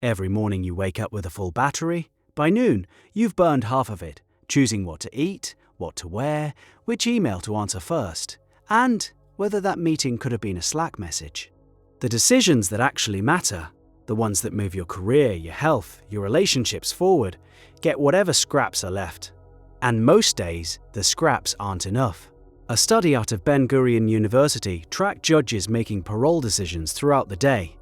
Every morning you wake up with a full battery. By noon, you've burned half of it, choosing what to eat, what to wear, which email to answer first, and whether that meeting could have been a Slack message. The decisions that actually matter, the ones that move your career, your health, your relationships forward, get whatever scraps are left. And most days, the scraps aren't enough. A study out of Ben Gurion University tracked judges making parole decisions throughout the day.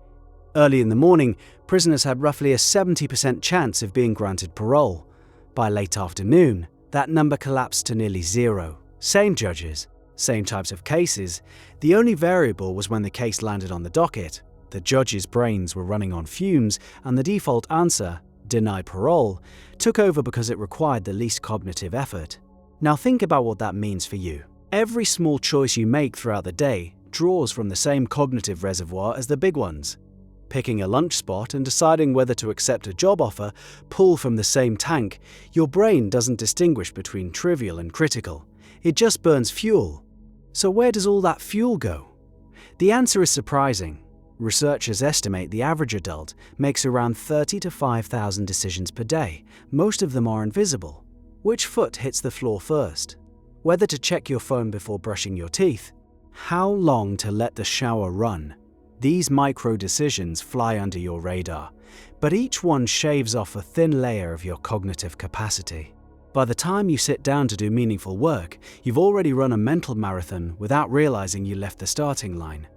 Early in the morning, prisoners had roughly a 70% chance of being granted parole. By late afternoon, that number collapsed to nearly zero. Same judges, same types of cases. The only variable was when the case landed on the docket. The judges' brains were running on fumes, and the default answer, deny parole, took over because it required the least cognitive effort. Now think about what that means for you. Every small choice you make throughout the day draws from the same cognitive reservoir as the big ones. Picking a lunch spot and deciding whether to accept a job offer pull from the same tank. Your brain doesn't distinguish between trivial and critical. It just burns fuel. So where does all that fuel go? The answer is surprising. Researchers estimate the average adult makes around 30 to 5,000 decisions per day. Most of them are invisible. Which foot hits the floor first? Whether to check your phone before brushing your teeth? How long to let the shower run? These micro-decisions fly under your radar, but each one shaves off a thin layer of your cognitive capacity. By the time you sit down to do meaningful work, you've already run a mental marathon without realizing you left the starting line.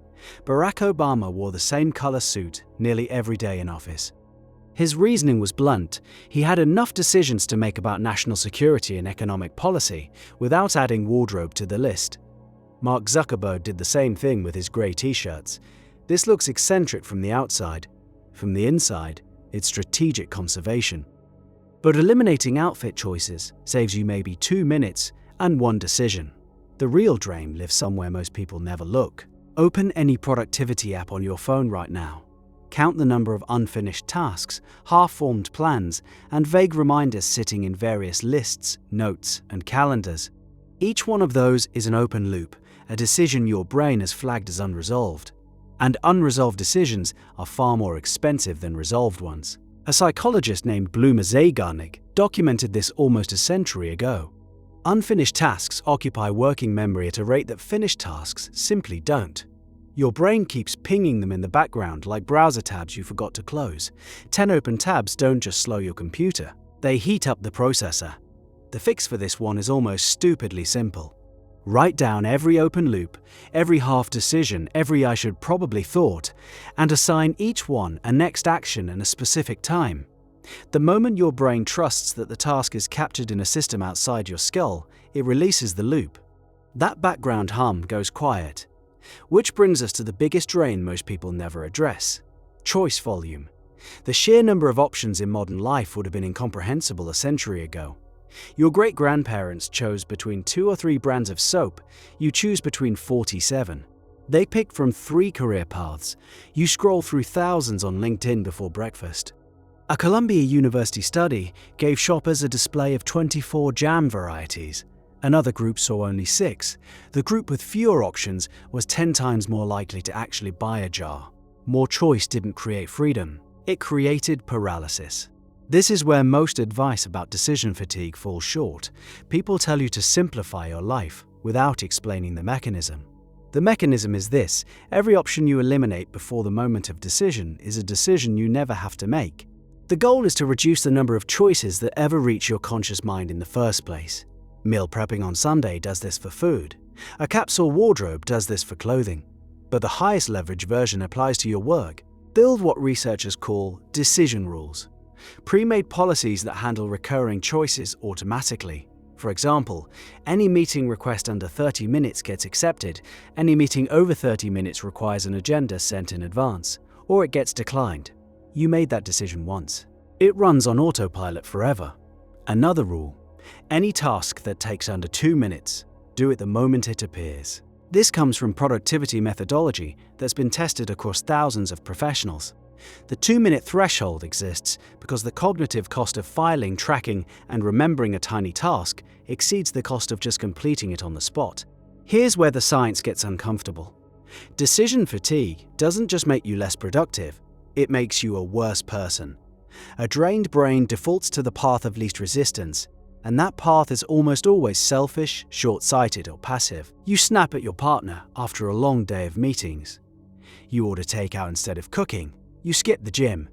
Barack Obama wore the same color suit nearly every day in office. His reasoning was blunt. He had enough decisions to make about national security and economic policy without adding wardrobe to the list. Mark Zuckerberg did the same thing with his grey t-shirts. This looks eccentric from the outside. From the inside, it's strategic conservation. But eliminating outfit choices saves you maybe 2 minutes and one decision. The real drain lives somewhere most people never look. Open any productivity app on your phone right now. Count the number of unfinished tasks, half-formed plans, and vague reminders sitting in various lists, notes, and calendars. Each one of those is an open loop, a decision your brain has flagged as unresolved. And unresolved decisions are far more expensive than resolved ones. A psychologist named Bluma Zeigarnik documented this almost a century ago. Unfinished tasks occupy working memory at a rate that finished tasks simply don't. Your brain keeps pinging them in the background like browser tabs you forgot to close. 10 open tabs don't just slow your computer, they heat up the processor. The fix for this one is almost stupidly simple. Write down every open loop, every half decision, every I should probably thought, and assign each one a next action and a specific time. The moment your brain trusts that the task is captured in a system outside your skull, it releases the loop. That background hum goes quiet. Which brings us to the biggest drain most people never address: choice volume. The sheer number of options in modern life would have been incomprehensible a century ago. Your great-grandparents chose between 2 or 3 brands of soap, you choose between 47. They picked from 3 career paths, you scroll through thousands on LinkedIn before breakfast. A Columbia University study gave shoppers a display of 24 jam varieties. Another group saw only 6. The group with fewer options was 10 times more likely to actually buy a jar. More choice didn't create freedom, it created paralysis. This is where most advice about decision fatigue falls short. People tell you to simplify your life without explaining the mechanism. The mechanism is this: every option you eliminate before the moment of decision is a decision you never have to make. The goal is to reduce the number of choices that ever reach your conscious mind in the first place. Meal prepping on Sunday does this for food. A capsule wardrobe does this for clothing. But the highest leverage version applies to your work. Build what researchers call decision rules. Pre-made policies that handle recurring choices automatically. For example, any meeting request under 30 minutes gets accepted, any meeting over 30 minutes requires an agenda sent in advance, or it gets declined. You made that decision once. It runs on autopilot forever. Another rule: any task that takes under 2 minutes, do it the moment it appears. This comes from productivity methodology that's been tested across thousands of professionals. The 2-minute threshold exists because the cognitive cost of filing, tracking, and remembering a tiny task exceeds the cost of just completing it on the spot. Here's where the science gets uncomfortable. Decision fatigue doesn't just make you less productive, it makes you a worse person. A drained brain defaults to the path of least resistance, and that path is almost always selfish, short-sighted, or passive. You snap at your partner after a long day of meetings. You order takeout instead of cooking. You skip the gym.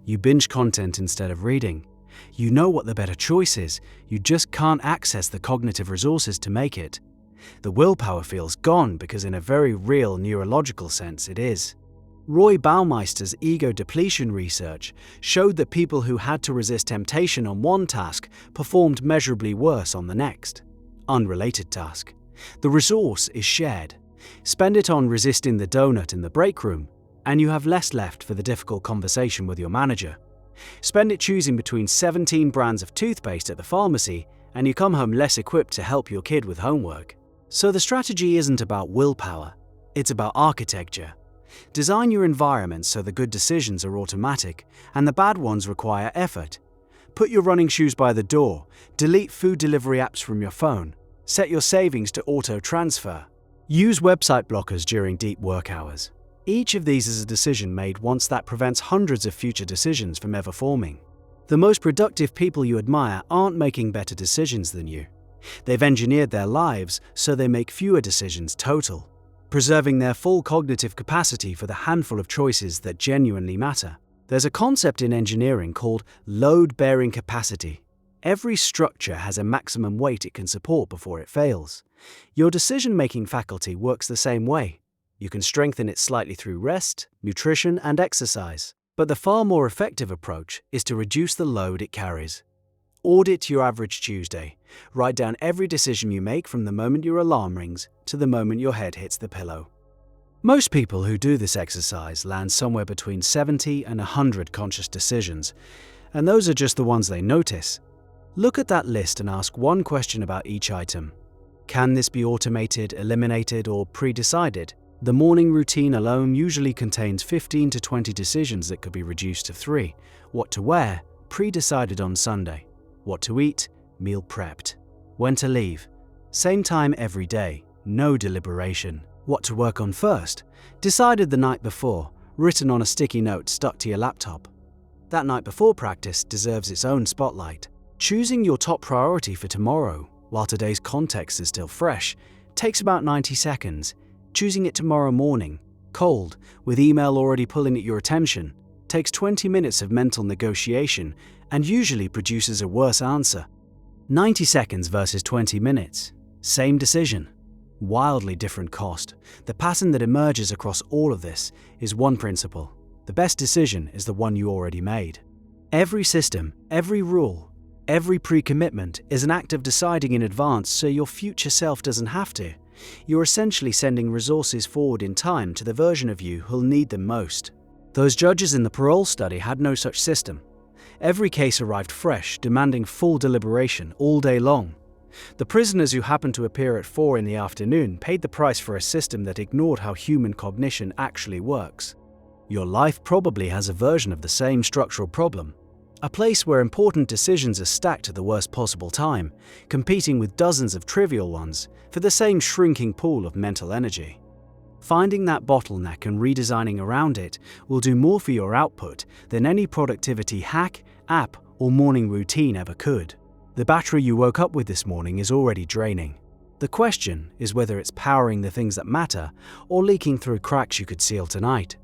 You binge content instead of reading. You know what the better choice is, you just can't access the cognitive resources to make it. The willpower feels gone because in a very real neurological sense it is. Roy Baumeister's ego depletion research showed that people who had to resist temptation on one task performed measurably worse on the next. Unrelated task. The resource is shared. Spend it on resisting the donut in the break room, and you have less left for the difficult conversation with your manager. Spend it choosing between 17 brands of toothpaste at the pharmacy, and you come home less equipped to help your kid with homework. So the strategy isn't about willpower, it's about architecture. Design your environment so the good decisions are automatic, and the bad ones require effort. Put your running shoes by the door, delete food delivery apps from your phone, set your savings to auto-transfer. Use website blockers during deep work hours. Each of these is a decision made once that prevents hundreds of future decisions from ever forming. The most productive people you admire aren't making better decisions than you. They've engineered their lives so they make fewer decisions total, preserving their full cognitive capacity for the handful of choices that genuinely matter. There's a concept in engineering called load-bearing capacity. Every structure has a maximum weight it can support before it fails. Your decision-making faculty works the same way. You can strengthen it slightly through rest, nutrition, and exercise. But the far more effective approach is to reduce the load it carries. Audit your average Tuesday. Write down every decision you make from the moment your alarm rings to the moment your head hits the pillow. Most people who do this exercise land somewhere between 70 and 100 conscious decisions, and those are just the ones they notice. Look at that list and ask one question about each item. Can this be automated, eliminated, or pre-decided? The morning routine alone usually contains 15 to 20 decisions that could be reduced to 3. What to wear? Pre-decided on Sunday. What to eat? Meal prepped. When to leave? Same time every day. No deliberation. What to work on first? Decided the night before. Written on a sticky note stuck to your laptop. That night before practice deserves its own spotlight. Choosing your top priority for tomorrow, while today's context is still fresh, takes about 90 seconds. Choosing it tomorrow morning, cold, with email already pulling at your attention, takes 20 minutes of mental negotiation and usually produces a worse answer. 90 seconds versus 20 minutes. Same decision. Wildly different cost. The pattern that emerges across all of this is one principle. The best decision is the one you already made. Every system, every rule, every pre-commitment is an act of deciding in advance so your future self doesn't have to. You're essentially sending resources forward in time to the version of you who'll need them most. Those judges in the parole study had no such system. Every case arrived fresh, demanding full deliberation all day long. The prisoners who happened to appear at 4 in the afternoon paid the price for a system that ignored how human cognition actually works. Your life probably has a version of the same structural problem. A place where important decisions are stacked at the worst possible time, competing with dozens of trivial ones for the same shrinking pool of mental energy. Finding that bottleneck and redesigning around it will do more for your output than any productivity hack, app, or morning routine ever could. The battery you woke up with this morning is already draining. The question is whether it's powering the things that matter or leaking through cracks you could seal tonight.